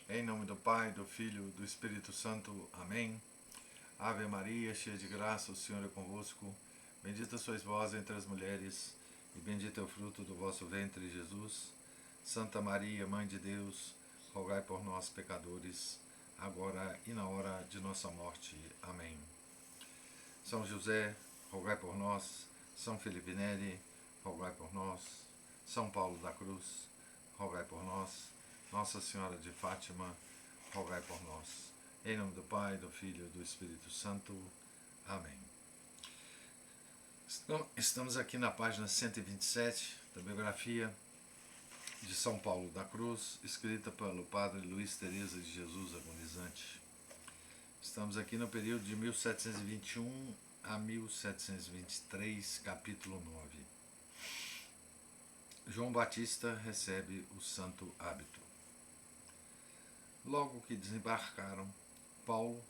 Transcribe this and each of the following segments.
Em nome do Pai, do Filho e do Espírito Santo. Amém. Ave Maria, cheia de graça, o Senhor é convosco. Bendita sois vós entre as mulheres, e bendito é o fruto do vosso ventre, Jesus. Santa Maria, Mãe de Deus, rogai por nós, pecadores, agora e na hora de nossa morte. Amém. São José, rogai por nós. São Felipe Neri, rogai por nós. São Paulo da Cruz, rogai por nós. Nossa Senhora de Fátima, rogai por nós. Em nome do Pai, do Filho e do Espírito Santo. Amém. Estamos aqui na página 127 da biografia de São Paulo da Cruz, escrita pelo padre Luiz Teresa de Jesus Agonizante. Estamos aqui no período de 1721 a 1723, capítulo 9. João Batista recebe o santo hábito. Logo que desembarcaram, Paulo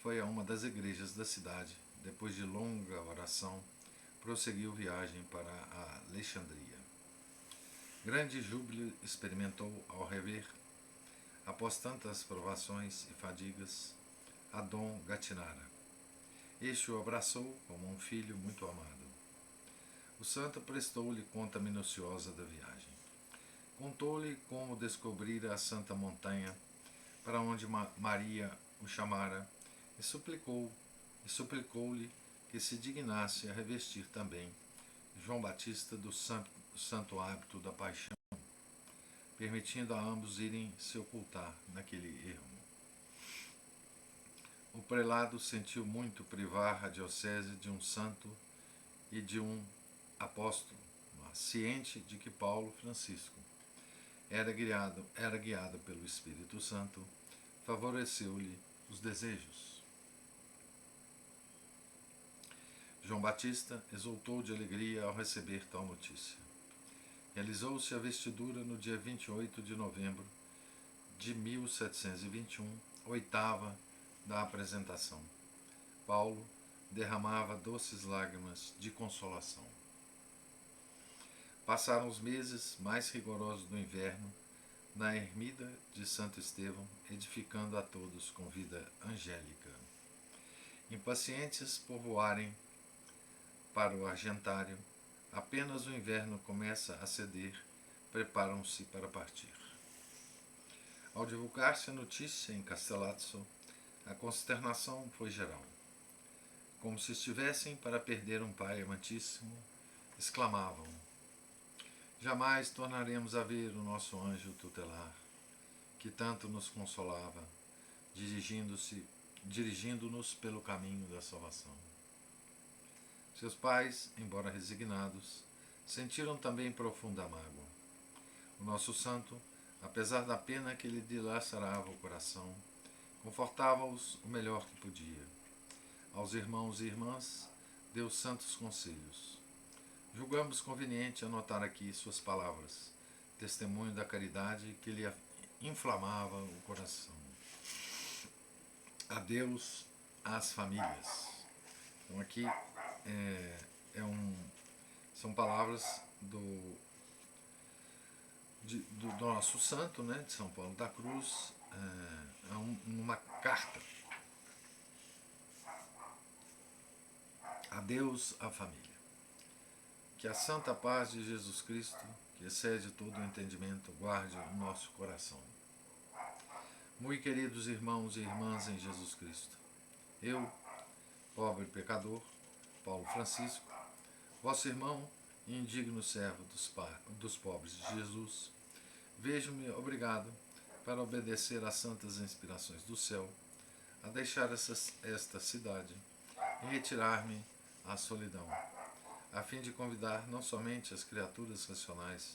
foi a uma das igrejas da cidade. Depois de longa oração, prosseguiu viagem para a Alexandria. Grande júbilo experimentou ao rever, após tantas provações e fadigas, a Dom Gatinara. Este o abraçou como um filho muito amado. O santo prestou-lhe conta minuciosa da viagem. Contou-lhe como descobrira a santa montanha para onde Maria o chamara, e suplicou-lhe que se dignasse a revestir também João Batista do santo hábito da paixão, permitindo a ambos irem se ocultar naquele ermo. O prelado sentiu muito privar a diocese de um santo e de um apóstolo, ciente de que Paulo Francisco era guiado pelo Espírito Santo, favoreceu-lhe os desejos. João Batista exultou de alegria ao receber tal notícia. Realizou-se a vestidura no dia 28 de novembro de 1721, oitava da apresentação. Paulo derramava doces lágrimas de consolação. Passaram os meses mais rigorosos do inverno na ermida de Santo Estevão, edificando a todos com vida angélica. Impacientes por voarem para o argentário, apenas o inverno começa a ceder, preparam-se para partir. Ao divulgar-se a notícia em Castellazzo, a consternação foi geral. Como se estivessem para perder um pai amantíssimo, exclamavam: jamais tornaremos a ver o nosso anjo tutelar, que tanto nos consolava, dirigindo-nos pelo caminho da salvação. Seus pais, embora resignados, sentiram também profunda mágoa. O nosso santo, apesar da pena que lhe dilacerava o coração, confortava-os o melhor que podia. Aos irmãos e irmãs, deu santos conselhos. Julgamos conveniente anotar aqui suas palavras, testemunho da caridade que lhe inflamava o coração. Adeus às famílias. Então aqui são palavras do nosso santo, né, de São Paulo da Cruz, numa carta. Adeus à família. Que a santa paz de Jesus Cristo, que excede todo o entendimento, guarde o nosso coração. Muito queridos irmãos e irmãs em Jesus Cristo, eu, pobre pecador, Paulo Francisco, vosso irmão e indigno servo dos pobres de Jesus, vejo-me obrigado, para obedecer às santas inspirações do céu, a deixar esta cidade e retirar-me à solidão, a fim de convidar não somente as criaturas racionais,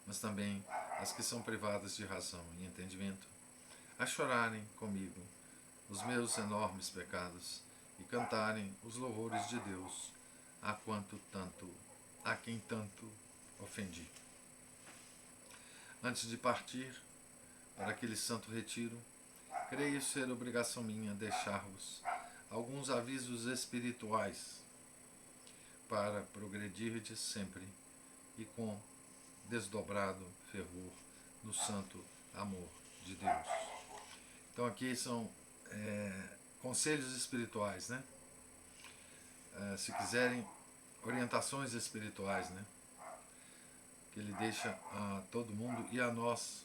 mas também as que são privadas de razão e entendimento, a chorarem comigo os meus enormes pecados e cantarem os louvores de Deus a quem tanto ofendi. Antes de partir para aquele santo retiro, creio ser obrigação minha deixar-vos alguns avisos espirituais para progredirdes sempre e com desdobrado fervor no santo amor de Deus. Então aqui são conselhos espirituais, né? Se quiserem, orientações espirituais, né? Que ele deixa a todo mundo e a nós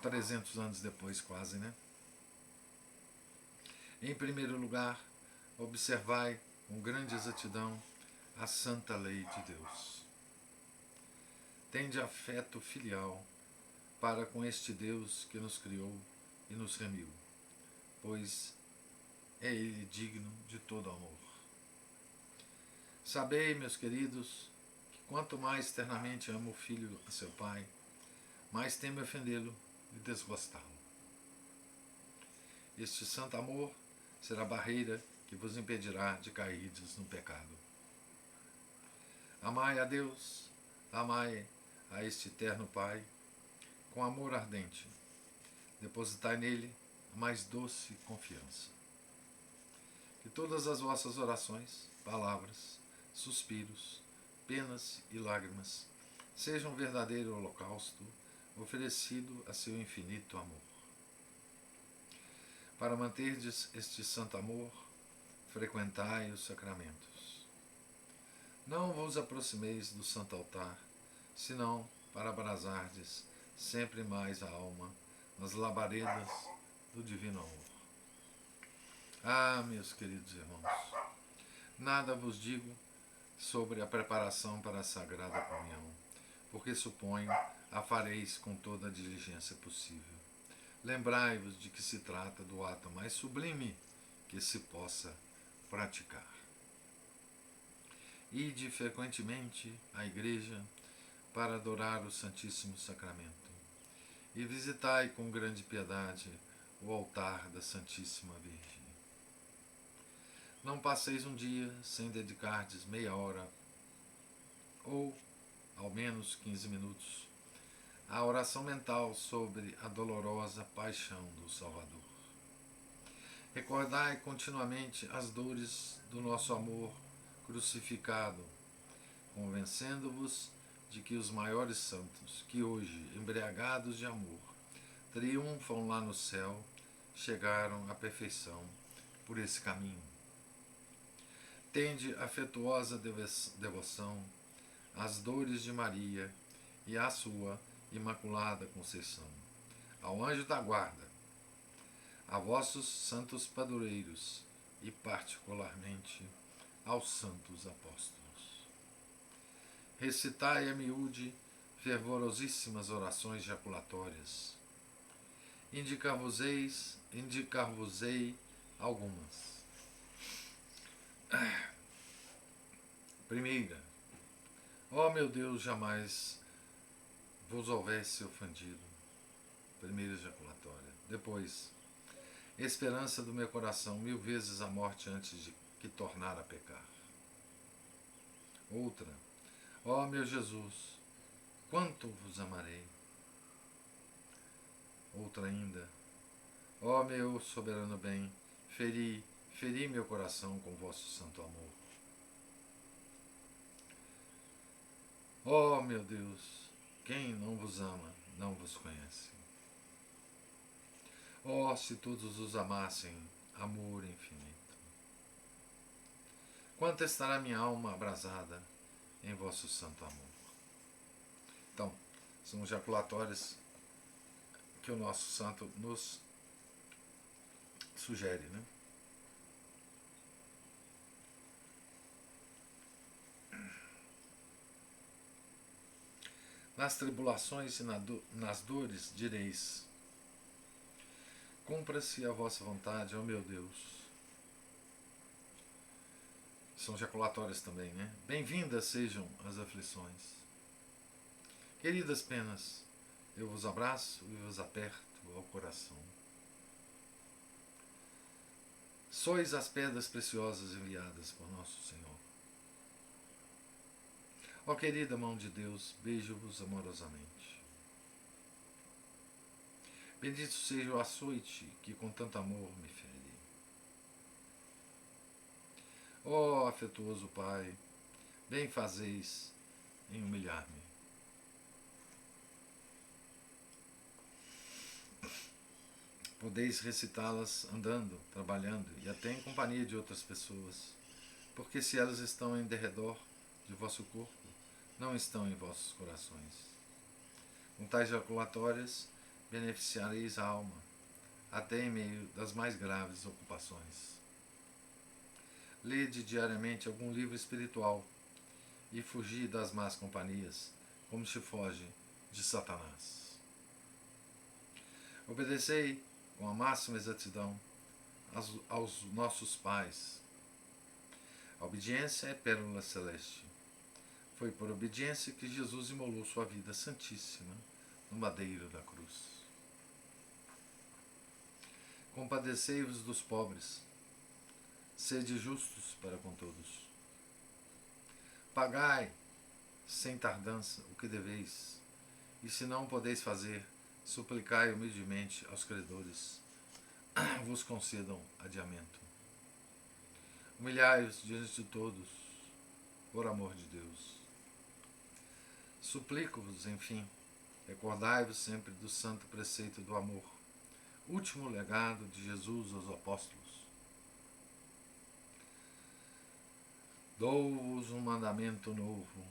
300 anos depois quase, né? Em primeiro lugar, observai com grande exatidão a santa lei de Deus. Tende afeto filial para com este Deus que nos criou e nos remiu, pois é Ele digno de todo amor. Sabei, meus queridos, que quanto mais ternamente ama o filho a seu pai, mais teme ofendê-lo e desgostá-lo. Este santo amor será a barreira que vos impedirá de cairdes no pecado. Amai a Deus, amai a este eterno Pai, com amor ardente. Depositai nele a mais doce confiança. Que todas as vossas orações, palavras, suspiros, penas e lágrimas sejam um verdadeiro holocausto oferecido a seu infinito amor. Para manterdes este santo amor, frequentai os sacramentos. Não vos aproximeis do santo altar, senão para abrasardes sempre mais a alma nas labaredas do divino amor. Ah, meus queridos irmãos, nada vos digo sobre a preparação para a Sagrada Comunhão, porque suponho a fareis com toda a diligência possível. Lembrai-vos de que se trata do ato mais sublime que se possa praticar. Ide frequentemente à igreja para adorar o Santíssimo Sacramento e visitai com grande piedade o altar da Santíssima Virgem. Não passeis um dia sem dedicardes meia hora ou ao menos 15 minutos à oração mental sobre a dolorosa paixão do Salvador. Recordai continuamente as dores do nosso amor crucificado, convencendo-vos de que os maiores santos, que hoje, embriagados de amor, triunfam lá no céu, chegaram à perfeição por esse caminho. Tende afetuosa devoção às dores de Maria e à sua Imaculada Conceição, ao anjo da guarda, a vossos santos padroeiros e, particularmente, aos santos apóstolos. Recitai a miúde fervorosíssimas orações jaculatórias. Indicar-vos-ei algumas. Primeira, ó meu Deus, jamais vos houvesse ofendido. Primeira ejaculatória. Depois, esperança do meu coração, 1000 vezes a morte antes de que tornar a pecar. Outra, ó meu Jesus, quanto vos amarei. Outra ainda, ó meu soberano bem, feri meu coração com vosso santo amor. Ó meu Deus, quem não vos ama, não vos conhece. Ó, se todos os amassem, amor infinito. Quanto estará minha alma abrasada em vosso santo amor. Então, são jaculatórias que o nosso santo nos sugere, né? Nas tribulações e nas dores direis: cumpra-se a vossa vontade, ó meu Deus. São jaculatórias também, né? Bem-vindas sejam as aflições. Queridas penas, eu vos abraço e vos aperto ao coração. Sois as pedras preciosas enviadas por nosso Senhor. Ó querida mão de Deus, beijo-vos amorosamente. Bendito seja o açoite que com tanto amor me fere. Ó afetuoso Pai, bem fazeis em humilhar-me. Podeis recitá-las andando, trabalhando e até em companhia de outras pessoas, porque se elas estão em derredor de vosso corpo, não estão em vossos corações. Com tais jaculatórias, beneficiareis a alma, até em meio das mais graves ocupações. Lede diariamente algum livro espiritual e fugi das más companhias, como se foge de Satanás. Obedecei com a máxima exatidão aos nossos pais. A obediência é pérola celeste. Foi por obediência que Jesus imolou sua vida santíssima no madeiro da cruz. Compadecei-vos dos pobres. Sede justos para com todos. Pagai, sem tardança, o que deveis, e se não podeis fazer, suplicai humildemente aos credores, vos concedam adiamento. Humilhai-os diante de todos, por amor de Deus. Suplico-vos, enfim, recordai-vos sempre do santo preceito do amor, último legado de Jesus aos apóstolos. Dou-vos um mandamento novo,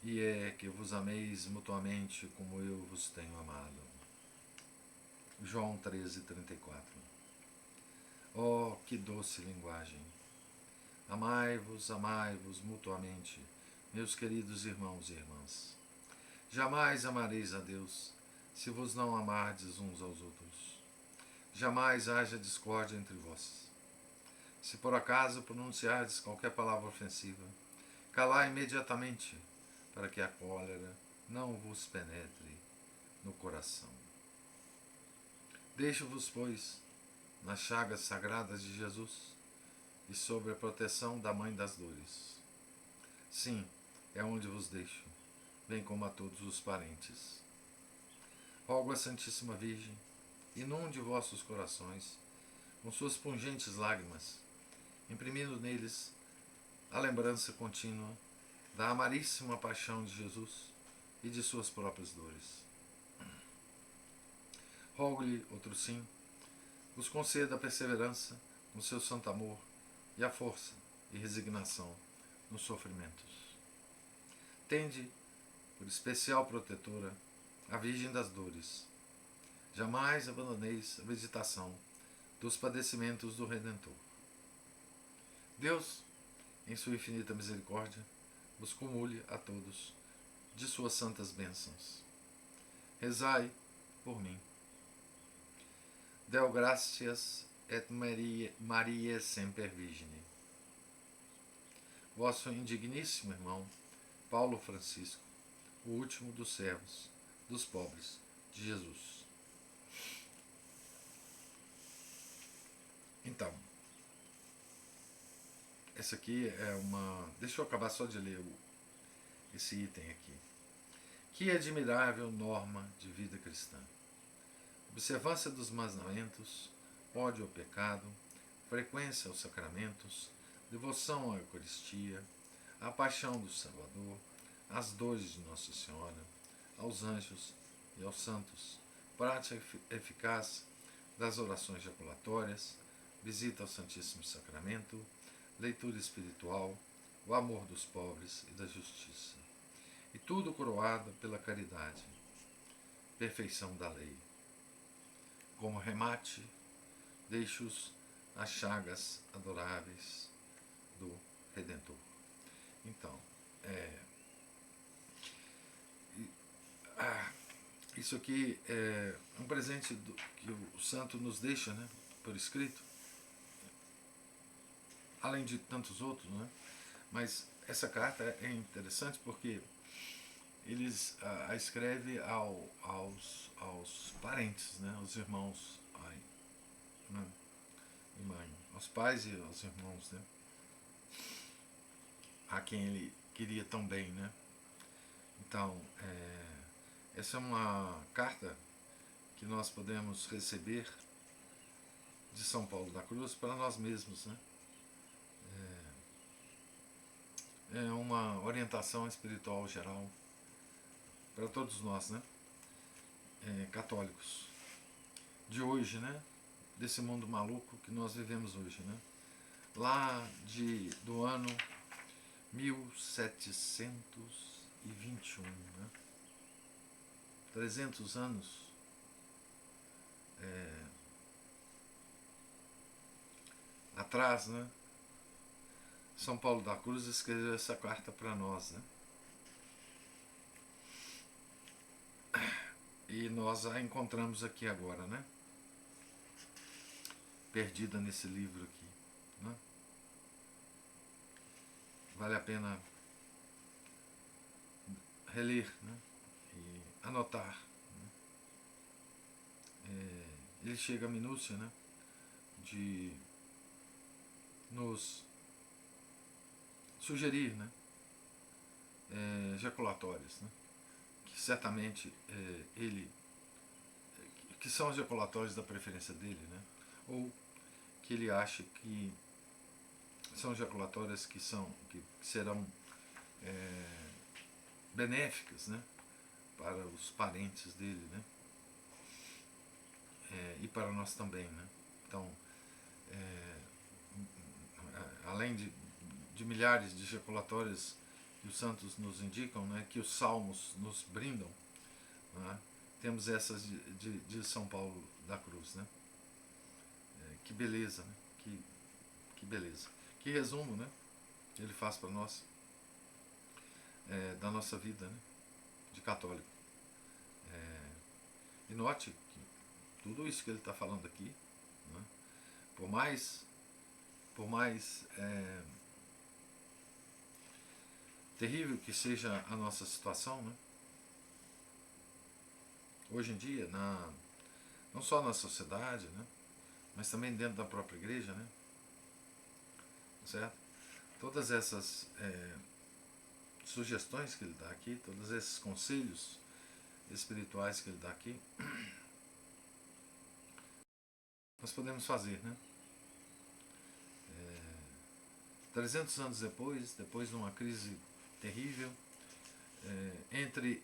e é que vos ameis mutuamente como eu vos tenho amado. João 13:34. Oh, que doce linguagem! Amai-vos mutuamente, meus queridos irmãos e irmãs. Jamais amareis a Deus, se vos não amardes uns aos outros. Jamais haja discórdia entre vós. Se por acaso pronunciardes qualquer palavra ofensiva, calai imediatamente, para que a cólera não vos penetre no coração. Deixo-vos, pois, nas chagas sagradas de Jesus e sob a proteção da Mãe das Dores. Sim, é onde vos deixo, bem como a todos os parentes. Rogo à Santíssima Virgem, inunde vossos corações com suas pungentes lágrimas, imprimindo neles a lembrança contínua da amaríssima paixão de Jesus e de suas próprias dores. Rogo-lhe, outro sim, vos conceda a perseverança no seu santo amor e a força e resignação nos sofrimentos. Tende, por especial protetora, a Virgem das Dores. Jamais abandoneis a visitação dos padecimentos do Redentor. Deus, em sua infinita misericórdia, vos cumule a todos de suas santas bênçãos. Rezai por mim. Deo gratias et Maria semper Virgine. Vosso indigníssimo irmão, Paulo Francisco, o último dos servos, dos pobres de Jesus. Então, essa aqui é uma... Deixa eu acabar só de ler esse item aqui. Que admirável norma de vida cristã. Observância dos mandamentos, ódio ao pecado, frequência aos sacramentos, devoção à Eucaristia, à paixão do Salvador, às dores de Nossa Senhora, aos anjos e aos santos, prática eficaz das orações jaculatórias, visita ao Santíssimo Sacramento, leitura espiritual, o amor dos pobres e da justiça. E tudo coroado pela caridade, perfeição da lei. Como remate, deixo-os as chagas adoráveis do Redentor. Então, isso aqui é um presente que o santo nos deixa, né, por escrito, além de tantos outros, né? Mas essa carta é interessante porque eles a escreve aos parentes, né, aos irmãos, e mãe, aos pais e aos irmãos, né, a quem ele queria tão bem, né. Então, essa é uma carta que nós podemos receber de São Paulo da Cruz para nós mesmos, né. É uma orientação espiritual geral para todos nós, né, católicos de hoje, né, desse mundo maluco que nós vivemos hoje, né? Lá do ano 1721, né? 300 anos atrás, né? São Paulo da Cruz escreveu essa carta para nós, né? E nós a encontramos aqui agora, né? Perdida nesse livro aqui, né? Vale a pena reler, né? E anotar, né? Ele chega à minúcia, né? De nos sugerir, né? Ejaculatórios, né? Que certamente que são os ejaculatórios da preferência dele, né? Ou que ele acha que são ejaculatórias que serão benéficas, né? Para os parentes dele, né? E para nós também, né? Então, além de milhares de ejaculatórios que os santos nos indicam, né? Que os salmos nos brindam, né? Temos essas de São Paulo da Cruz, né? Que beleza, né? Que beleza. Que resumo, né? Ele faz para nós da nossa vida, né? De católico. E note que tudo isso que ele está falando aqui, né? por mais terrível que seja a nossa situação, né? Hoje em dia, não só na sociedade, né? Mas também dentro da própria igreja, né? Certo? Todas essas sugestões que ele dá aqui, todos esses conselhos espirituais que ele dá aqui, nós podemos fazer, né? 300 anos depois de uma crise terrível, entre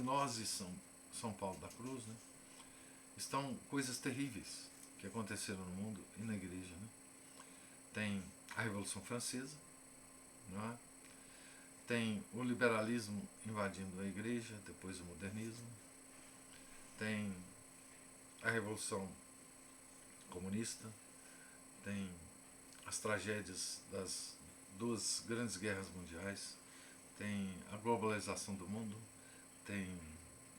nós e São Paulo da Cruz, né? Estão coisas terríveis que aconteceram no mundo e na igreja, né? Tem a Revolução Francesa, não é? Tem o liberalismo invadindo a igreja, depois o modernismo, tem a Revolução Comunista, tem as tragédias das duas grandes guerras mundiais, tem a globalização do mundo, tem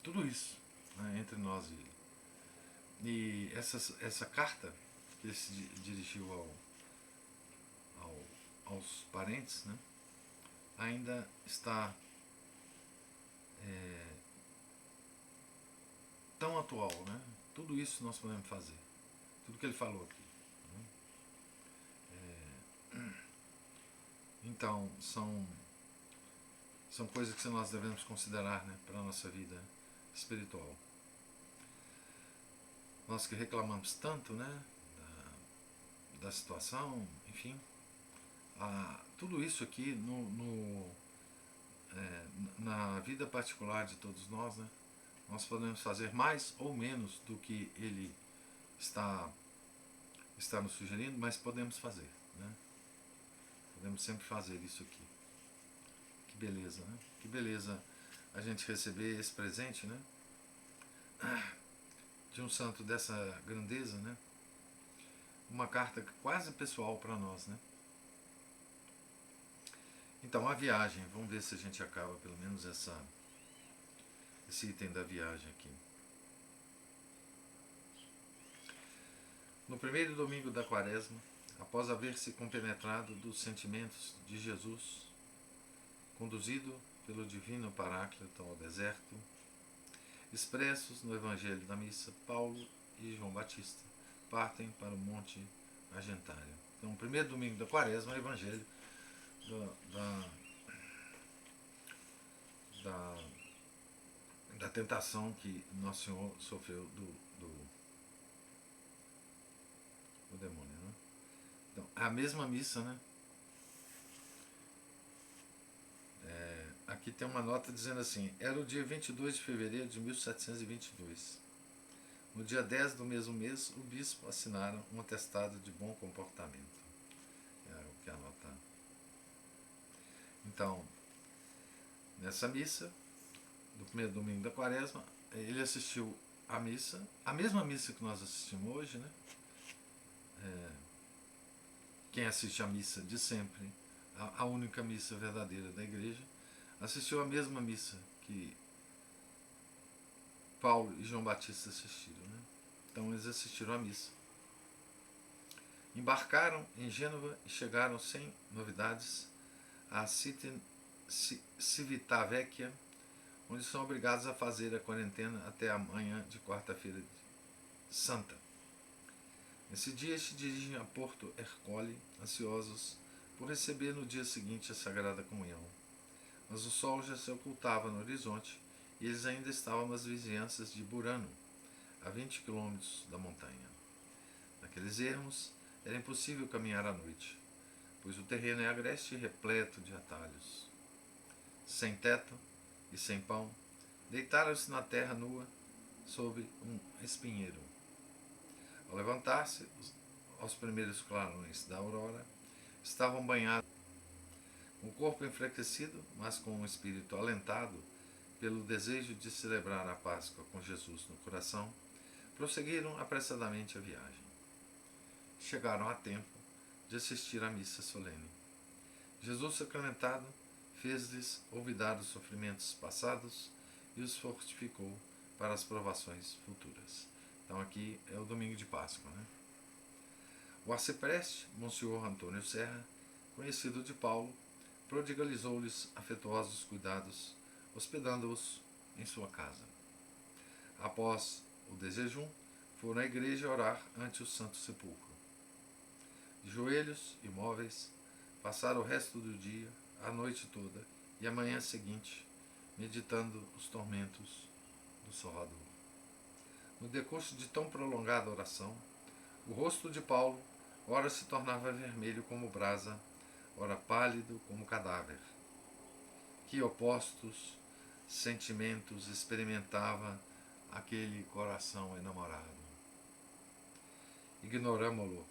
tudo isso, né, entre nós e ele. E essa carta que ele se dirigiu aos parentes, né, ainda está tão atual, né? Tudo isso nós podemos fazer, tudo que ele falou aqui, né? Então são coisas que nós devemos considerar, né, para a nossa vida espiritual. Nós que reclamamos tanto, né, da situação, enfim, tudo isso aqui na vida particular de todos nós, né, nós podemos fazer mais ou menos do que ele está nos sugerindo, mas podemos fazer, né? Podemos sempre fazer isso aqui. Que beleza, né? Que beleza a gente receber esse presente, né? De um santo dessa grandeza, né? Uma carta quase pessoal para nós, né? Então, a viagem, vamos ver se a gente acaba pelo menos esse item da viagem aqui. No primeiro domingo da Quaresma, após haver se compenetrado dos sentimentos de Jesus, conduzido pelo divino Paráclito ao deserto, expressos no Evangelho da Missa, Paulo e João Batista partem para o Monte Argentário. Então, o primeiro domingo da Quaresma é o Evangelho da tentação que Nosso Senhor sofreu do demônio, né? Então, a mesma missa, né? Aqui tem uma nota dizendo assim: era o dia 22 de fevereiro de 1722. No dia 10 do mesmo mês, o bispo assinara um atestado de bom comportamento. É o que anota. Então, nessa missa, do primeiro domingo da quaresma, ele assistiu à missa, a mesma missa que nós assistimos hoje, né? Quem assiste à missa de sempre, a única missa verdadeira da igreja, assistiu à mesma missa que Paulo e João Batista assistiram, né? Então eles assistiram à missa. Embarcaram em Gênova e chegaram sem novidades a Civitavecchia, onde são obrigados a fazer a quarentena até a manhã de quarta-feira santa. Nesse dia se dirigem a Porto Ercole, ansiosos por receber no dia seguinte a Sagrada Comunhão. Mas o sol já se ocultava no horizonte e eles ainda estavam nas vizinhanças de Burano, a 20 quilômetros da montanha. Naqueles ermos era impossível caminhar à noite, pois o terreno é agreste e repleto de atalhos. Sem teto e sem pão, deitaram-se na terra nua sob um espinheiro. Ao levantar-se, aos primeiros clarões da aurora, estavam banhados, com o corpo enfraquecido, mas com o espírito alentado pelo desejo de celebrar a Páscoa com Jesus no coração, prosseguiram apressadamente a viagem. Chegaram a tempo de assistir à missa solene. Jesus sacramentado fez-lhes olvidar os sofrimentos passados e os fortificou para as provações futuras. Então aqui é o domingo de Páscoa, né? O arcipreste, Monsenhor Antônio Serra, conhecido de Paulo, prodigalizou-lhes afetuosos cuidados, hospedando-os em sua casa. Após o desjejum, foram à igreja orar ante o Santo Sepulcro. De joelhos, imóveis, passaram o resto do dia, a noite toda e a manhã seguinte, meditando os tormentos do Salvador. No decurso de tão prolongada oração, o rosto de Paulo ora se tornava vermelho como brasa, ora pálido como cadáver. Que opostos sentimentos experimentava aquele coração enamorado. Ignoramo-lo.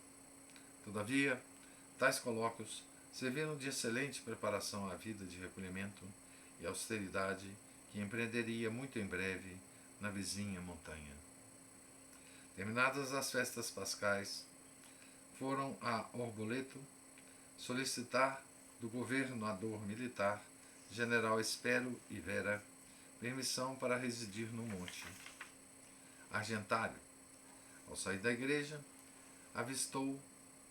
Todavia, tais colóquios serviram de excelente preparação à vida de recolhimento e austeridade que empreenderia muito em breve na vizinha montanha. Terminadas as festas pascais, foram a Orboleto solicitar do governador militar, general Espero e Vera, permissão para residir no Monte Argentário. Ao sair da igreja, avistou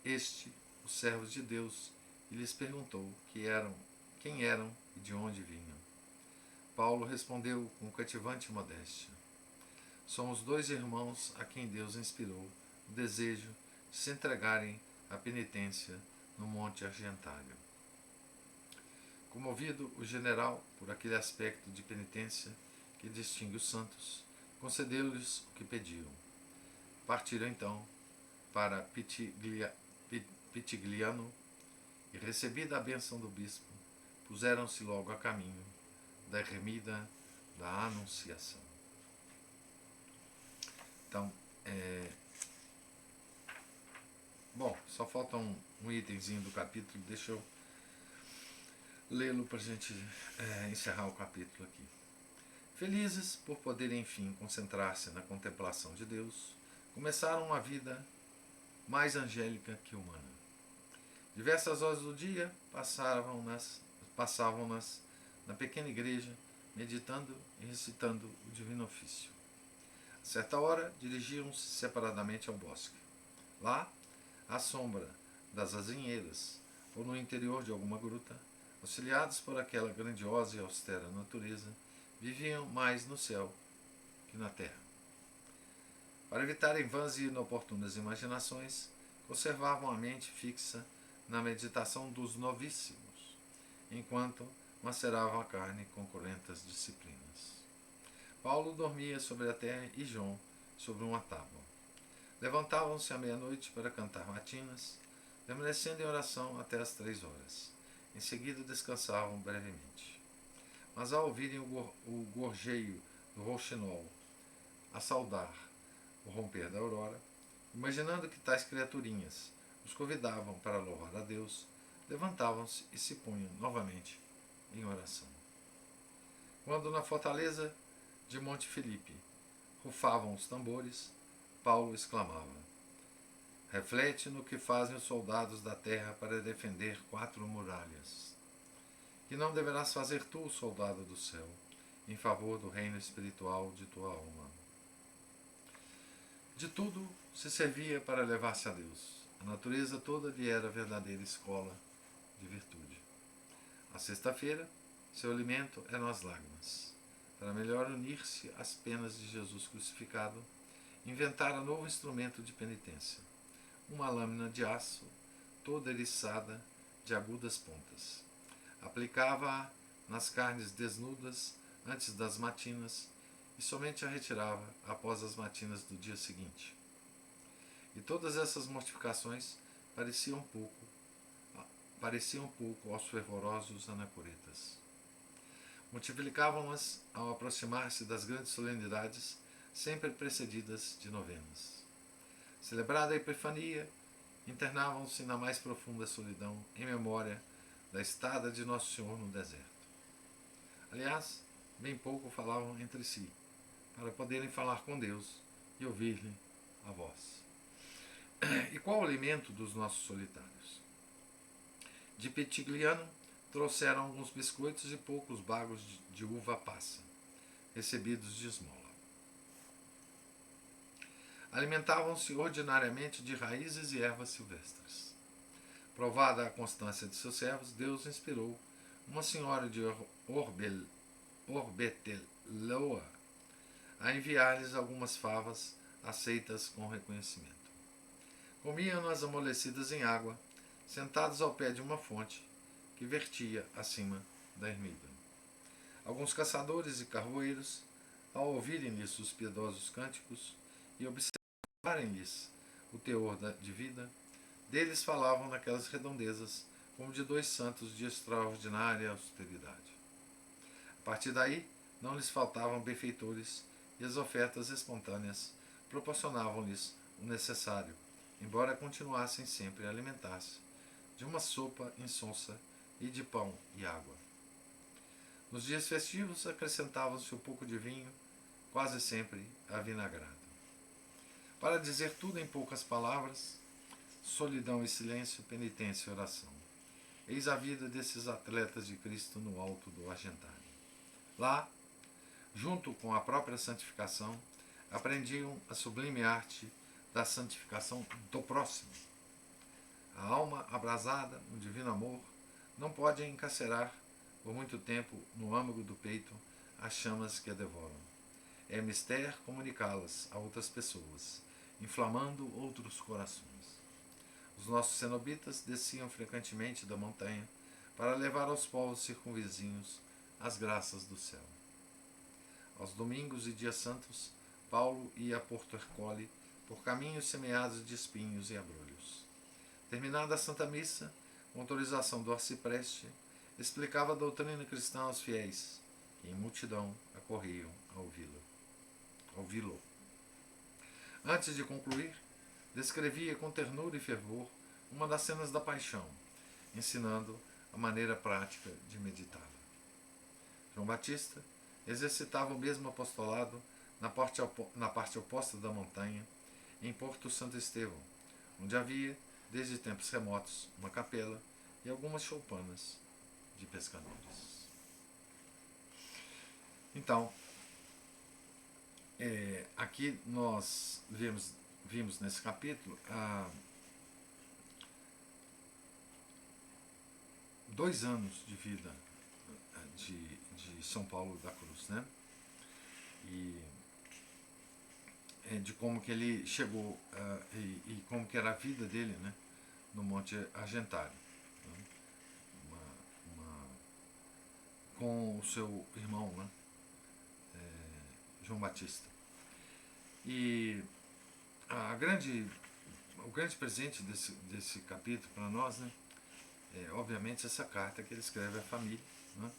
este os servos de Deus e lhes perguntou quem eram e de onde vinham. Paulo respondeu com cativante modéstia: somos 2 irmãos a quem Deus inspirou o desejo de se entregarem à penitência no Monte Argentário. Comovido, o general, por aquele aspecto de penitência que distingue os santos, concedeu-lhes o que pediram. Partiram então para Pitigliano e, recebida a bênção do bispo, puseram-se logo a caminho da ermida da Anunciação. Então, bom, só falta um itemzinho do capítulo, deixa eu lê-lo para a gente encerrar o capítulo aqui. Felizes por poderem, enfim, concentrar-se na contemplação de Deus, começaram uma vida mais angélica que humana. Diversas horas do dia passavam-nas na pequena igreja, meditando e recitando o Divino Ofício. A certa hora, dirigiam-se separadamente ao bosque. Lá, à sombra das azinheiras ou no interior de alguma gruta, auxiliados por aquela grandiosa e austera natureza, viviam mais no céu que na terra. Para evitarem vãs e inoportunas imaginações, conservavam a mente fixa na meditação dos novíssimos, enquanto maceravam a carne com cruentas disciplinas. Paulo dormia sobre a terra e João sobre uma tábua. Levantavam-se à meia-noite para cantar matinas, permanecendo em oração até as 3 horas. Em seguida descansavam brevemente. Mas ao ouvirem o gorjeio do rouxinol a saudar o romper da aurora, imaginando que tais criaturinhas os convidavam para louvar a Deus, levantavam-se e se punham novamente em oração. Quando na fortaleza de Monte Filipe rufavam os tambores, Paulo exclamava: reflete no que fazem os soldados da terra para defender 4 muralhas. Que não deverás fazer tu, soldado do céu, em favor do reino espiritual de tua alma. De tudo se servia para levar-se a Deus. A natureza toda lhe era verdadeira escola de virtude. A sexta-feira, seu alimento eram as lágrimas. Para melhor unir-se às penas de Jesus crucificado, inventara novo instrumento de penitência, uma lâmina de aço, toda eriçada de agudas pontas. Aplicava-a nas carnes desnudas antes das matinas e somente a retirava após as matinas do dia seguinte. E todas essas mortificações pareciam pouco aos fervorosos anacoretas. Multiplicavam-as ao aproximar-se das grandes solenidades, sempre precedidas de novenas. Celebrada a Epifania, internavam-se na mais profunda solidão, em memória da estada de Nosso Senhor no deserto. Aliás, bem pouco falavam entre si, para poderem falar com Deus e ouvir-lhe a voz. E qual o alimento dos nossos solitários? De Petigliano trouxeram alguns biscoitos e poucos bagos de uva passa, recebidos de esmola. Alimentavam-se ordinariamente de raízes e ervas silvestres. Provada a constância de seus servos, Deus inspirou uma senhora de Orbeteloa a enviar-lhes algumas favas aceitas com reconhecimento. Comiam-nas amolecidas em água, sentados ao pé de uma fonte que vertia acima da ermida. Alguns caçadores e carvoeiros, ao ouvirem-lhes os piedosos cânticos e observarem-lhes o teor de vida, deles falavam naquelas redondezas como de 2 santos de extraordinária austeridade. A partir daí, não lhes faltavam benfeitores e as ofertas espontâneas proporcionavam-lhes o necessário, embora continuassem sempre a alimentar-se de uma sopa insonsa e de pão e água. Nos dias festivos acrescentavam-se um pouco de vinho, quase sempre avinagrado. Para dizer tudo em poucas palavras, solidão e silêncio, penitência e oração. Eis a vida desses atletas de Cristo no alto do Argentário. Lá, junto com a própria santificação, aprendiam a sublime arte da santificação do próximo. A alma abrasada no divino amor não pode encarcerar por muito tempo no âmago do peito as chamas que a devoram. É mister comunicá-las a outras pessoas, inflamando outros corações. Os nossos cenobitas desciam frequentemente da montanha para levar aos povos circunvizinhos as graças do céu. Aos domingos e dias santos, Paulo ia a Porto Ercole por caminhos semeados de espinhos e abrolhos. Terminada a Santa Missa, com autorização do arcipreste, explicava a doutrina cristã aos fiéis, que em multidão acorriam a ouvi-lo. Antes de concluir, descrevia com ternura e fervor uma das cenas da paixão, ensinando a maneira prática de meditá-la. João Batista exercitava o mesmo apostolado na parte oposta da montanha, em Porto Santo Estevão, onde havia, desde tempos remotos, uma capela e algumas choupanas de pescadores. Então, aqui nós vimos nesse capítulo 2 anos de vida de São Paulo da Cruz, né? E de como que ele chegou e como que era a vida dele, né, no Monte Argentário, né? Com o seu irmão, né, João Batista. E o grande presente desse capítulo para nós, né, é obviamente essa carta que ele escreve à família, né,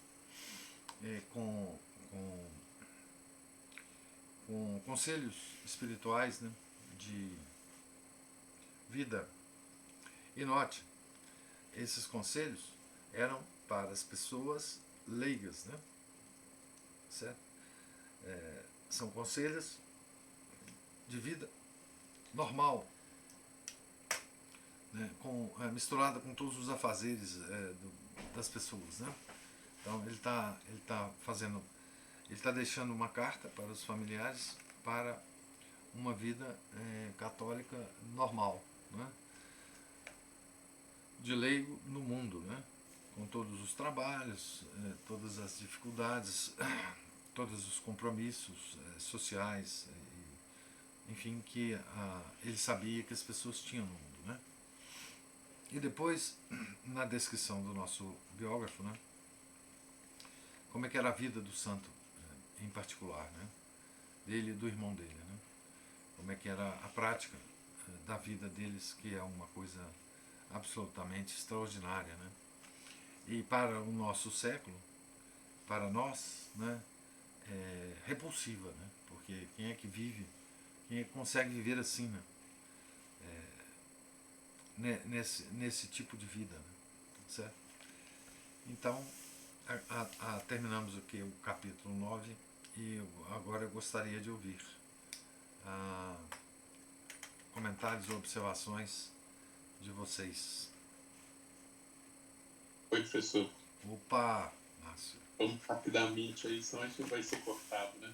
com com conselhos espirituais, né, de vida. E note, esses conselhos eram para as pessoas leigas, né? Certo? São conselhos de vida normal, né? Misturada com todos os afazeres das pessoas, né? Então ele está deixando uma carta para os familiares para uma vida católica normal, né? De leigo no mundo, né? Com todos os trabalhos, todas as dificuldades, todos os compromissos sociais, enfim, que ele sabia que as pessoas tinham no mundo, né? E depois, na descrição do nosso biógrafo, né, como é que era a vida do santo em particular, né? Dele e do irmão dele, né? Como é que era a prática da vida deles, que é uma coisa absolutamente extraordinária, né? E para o nosso século, para nós, né, é repulsiva, né? Porque quem é que vive, quem é que consegue viver assim, né? Nesse tipo de vida, né? Certo? Então, terminamos aqui o capítulo 9 e agora eu gostaria de ouvir comentários ou observações de vocês. Oi, professor. Opa, Márcio. Vamos rapidamente aí, senão a gente vai ser cortado, né?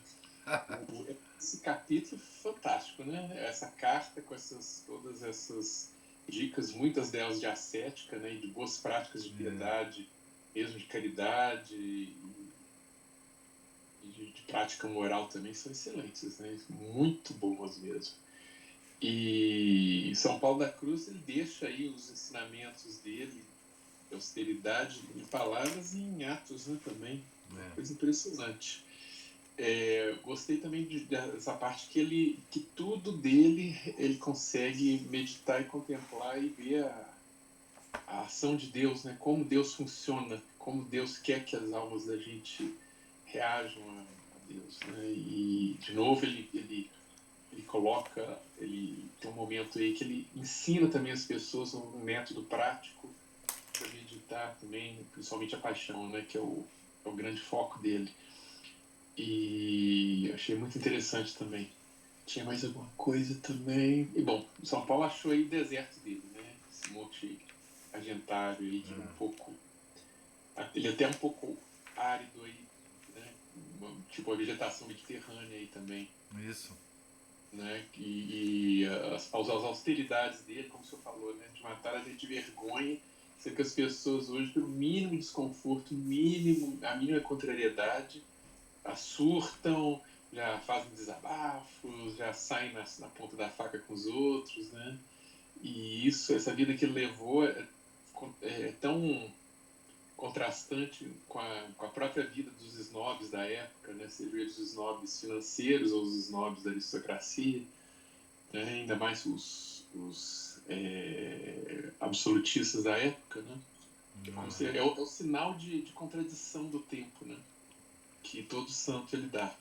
Esse capítulo fantástico, né? Essa carta com todas essas dicas, muitas delas de ascética, né? E de boas práticas de piedade, mesmo de caridade e de prática moral também, são excelentes, né? Muito boas mesmo. E São Paulo da Cruz, ele deixa aí os ensinamentos dele, de austeridade, em palavras e em atos, né, também. Uma coisa impressionante. Gostei também dessa parte que tudo dele ele consegue meditar e contemplar e ver a ação de Deus, né? Como Deus funciona, como Deus quer que as almas da gente reajam a Deus, né? E de novo ele coloca, ele tem um momento aí que ele ensina também as pessoas um método prático para meditar também, principalmente a paixão, né? Que é o grande foco dele. E achei muito interessante também. Tinha mais alguma coisa também. E bom, São Paulo achou aí o deserto dele, né? Esse monte argentário aí, que é um pouco. Ele é até um pouco árido aí, né? Tipo a vegetação mediterrânea aí também. Isso. Né? E as austeridades dele, como o senhor falou, né? De matar a gente de vergonha. Sei que as pessoas hoje, pelo mínimo desconforto, a mínima contrariedade, surtam, já fazem desabafos, já saem na ponta da faca com os outros, né? E essa vida que ele levou é tão contrastante com a própria vida dos snobs da época, né? Seja eles os snobs financeiros ou os snobs da aristocracia, né? Ainda mais os absolutistas da época, né? É o sinal de contradição do tempo, né? Que todo santo ele dá.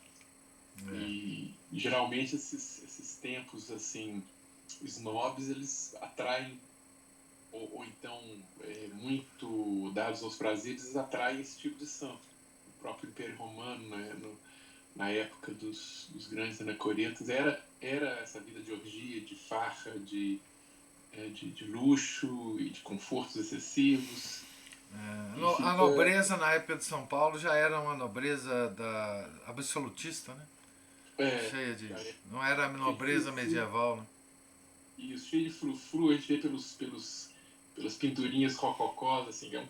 E geralmente esses tempos assim snobs, eles atraem ou então muito dados aos prazeres, eles atraem esse tipo de santo. O próprio Império Romano, né, na época dos grandes anacoretas, era essa vida de orgia, de farra, de luxo e de confortos excessivos. A nobreza na época de São Paulo já era uma nobreza absolutista, né? Cheia de. Não era a nobreza medieval, né? Isso, cheio de frufru, a gente vê pelas pinturinhas rococós, assim, é um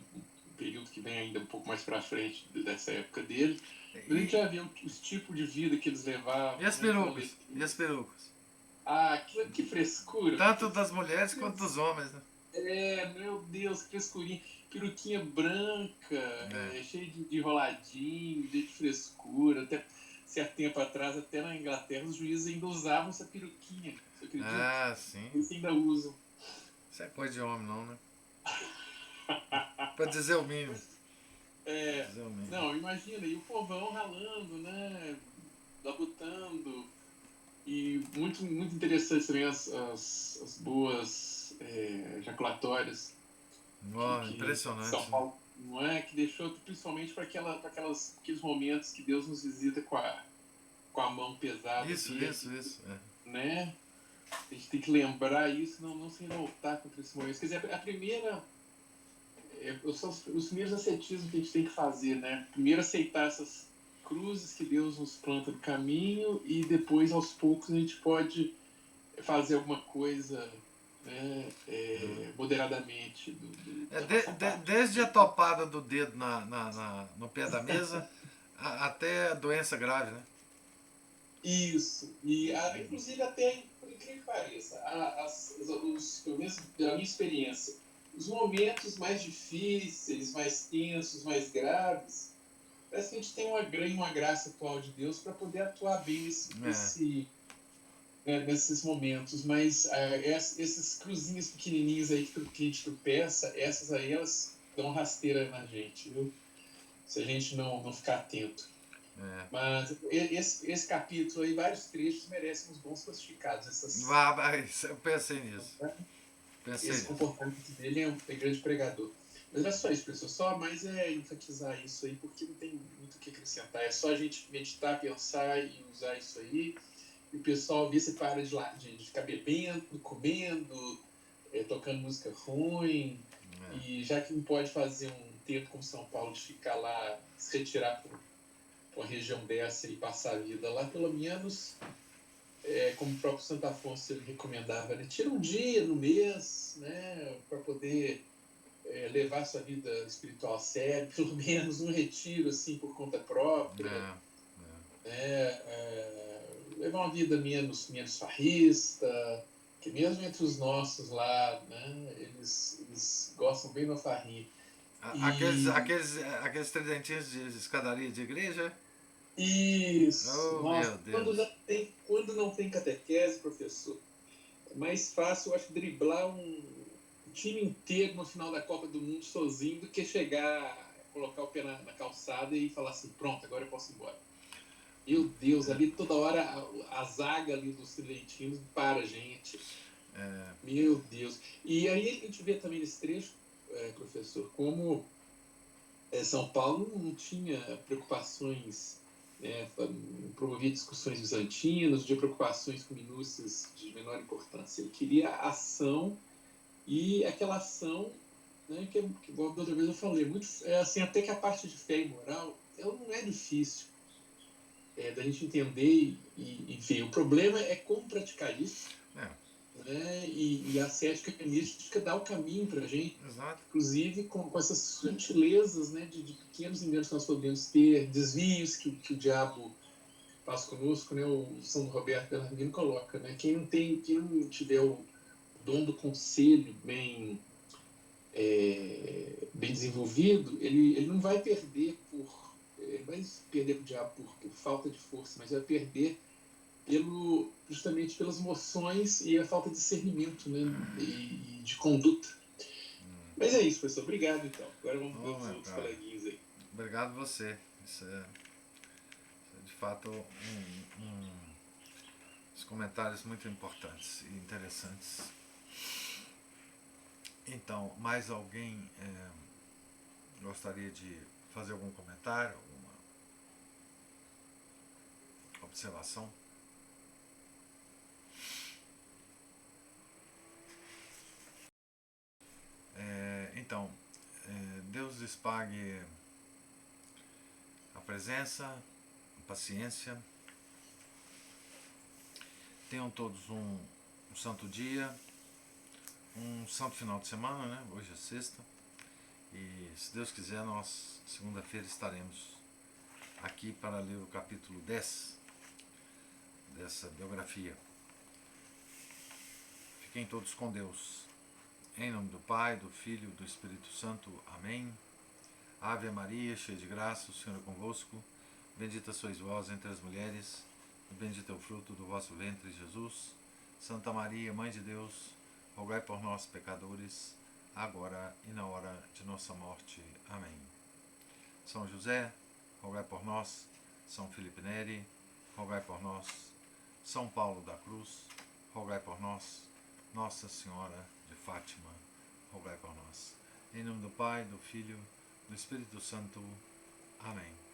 período que vem ainda um pouco mais para frente dessa época dele. Mas a gente já vê os tipos de vida que eles levavam. E as perucas? E as perucas? Ah, que frescura! Tanto das mulheres quanto dos homens, né? Meu Deus, que frescurinha. Peruquinha branca, cheia de enroladinho, de frescura. Até certo tempo atrás, até na Inglaterra, os juízes ainda usavam essa peruquinha. Você acredita? Ah, sim. Eles ainda usam. Isso é coisa de homem, não, né? Pra dizer o mínimo. Não, imagina, e o povão ralando, né? Labutando, muito interessante também as boas ejaculatórias que São Impressionante, né? Paulo, não é? Que deixou principalmente para aqueles momentos que Deus nos visita com a mão pesada Isso, dele, isso, isso. né? A gente tem que lembrar isso, não se revoltar contra esse momento. Quer dizer, a primeira. São os primeiros ascetismos que a gente tem que fazer, né? Primeiro aceitar essas cruzes que Deus nos planta no caminho e depois, aos poucos, a gente pode fazer alguma coisa, né, moderadamente da nossa parte. Desde a topada do dedo no pé da mesa até a doença grave, né? Isso. E, inclusive, até, por incrível que pareça, pelo menos pela minha experiência, os momentos mais difíceis, mais tensos, mais graves, parece que a gente tem uma graça atual de Deus para poder atuar bem nesses momentos. Mas esses cruzinhos pequenininhos aí que a gente tropeça, essas aí, elas dão rasteira na gente, viu? Se a gente não ficar atento. Mas esse capítulo aí, vários trechos merecem uns bons classificados. Eu pensei nisso. Esse comportamento dele é grande pregador. Mas não é só isso, pessoal. Só mais enfatizar isso aí, porque não tem muito o que acrescentar. É só a gente meditar, pensar e usar isso aí. E o pessoal ver se para de ficar bebendo, comendo, tocando música ruim. E já que não pode fazer um tempo como São Paulo de ficar lá, se retirar para uma região dessa e passar a vida lá, pelo menos, como o próprio Santo Afonso ele recomendava, né? Tira um dia no mês, né, para poder levar sua vida espiritual a sério, pelo menos um retiro assim por conta própria, levar uma vida menos farrista, que mesmo entre os nossos lá, né, eles gostam bem da farrinha. Aqueles tridentinhos de escadaria de igreja? Isso, Oh, nossa, meu Deus. quando não tem catequese, professor, é mais fácil, eu acho, driblar um time inteiro no final da Copa do Mundo sozinho do que chegar, colocar o pé na calçada e falar assim, pronto, agora eu posso ir embora. Meu Deus, ali toda hora a zaga ali dos tridentinos para a gente. Meu Deus. E aí a gente vê também nesse trecho, professor, como São Paulo não tinha preocupações, promovia discussões bizantinas, de preocupações com minúcias de menor importância. Ele queria ação, e aquela ação, né, que da outra vez eu falei, muito, assim, até que a parte de fé e moral, ela não é difícil da gente entender e ver. O problema é como praticar isso, né, e a ascética mística dá o caminho para a gente. Exato. Inclusive com essas sutilezas, né, de pequenos enganos que nós podemos ter, desvios que o diabo faz conosco, né? O São Roberto Bernardino coloca, né? Quem não tiver o dom do conselho bem desenvolvido, ele não vai perder ele vai perder para o diabo por falta de força, mas vai perder justamente pelas emoções e a falta de discernimento, né, e de conduta. Mas é isso, pessoal. Obrigado, então. Agora vamos ver os outros coleguinhas aí. Obrigado você. Isso é de fato uns comentários muito importantes e interessantes. Então, mais alguém gostaria de fazer algum comentário, alguma observação? Então, Deus lhes pague a presença, a paciência. Tenham todos um santo dia, um santo final de semana, né? Hoje é sexta. E se Deus quiser, nós segunda-feira estaremos aqui para ler o capítulo 10 dessa biografia. Fiquem todos com Deus. Em nome do Pai, do Filho e do Espírito Santo. Amém. Ave Maria, cheia de graça, o Senhor é convosco. Bendita sois vós entre as mulheres, e bendito é o fruto do vosso ventre, Jesus. Santa Maria, Mãe de Deus, rogai por nós, pecadores, agora e na hora de nossa morte. Amém. São José, rogai por nós. São Felipe Neri, rogai por nós. São São Paulo da Cruz, rogai por nós. Nossa Senhora de Fátima, rogai por nós. Em nome do Pai, do Filho, do Espírito Santo. Amém.